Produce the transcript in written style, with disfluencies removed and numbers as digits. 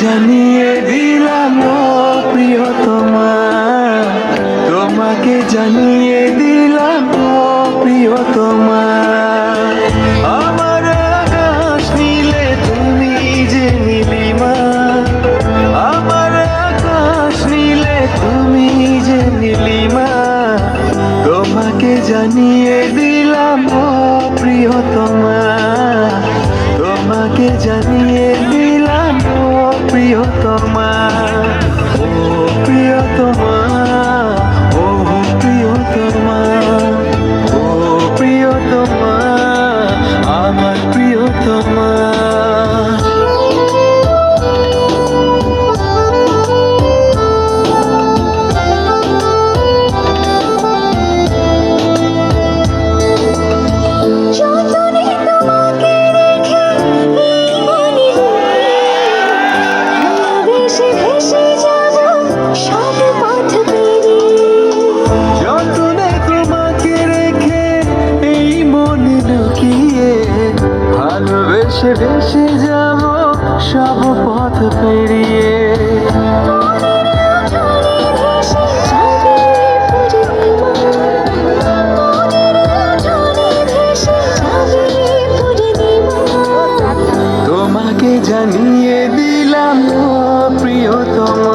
জানিয়ে দিলাম ও প্রিয়তমা, তোমাকে জানিয়ে দিলাম ও প্রিয়তমা। আমার আকাশ নীলে তুমি যে নীলিমা, আমার আকাশ নীলে তুমি যে নীলিমা, তোমাকে জানিয়ে দিলাম ও প্রিয়তমা, তোমাকে জানিয়ে দিলাম ও প্রিয়তমা, ও প্রিয়তমা, ও প্রিয়তমা, ও প্রিয়তমা, আমার প্রিয়তমা। যতনে তোমাকে রেখে এই মনে লুকিয়ে, ভালোবেসে ভেসে যাব সব পথ পেরিয়ে। তোমাকে জানিয়ে দিলাম ও প্রিয়তমা,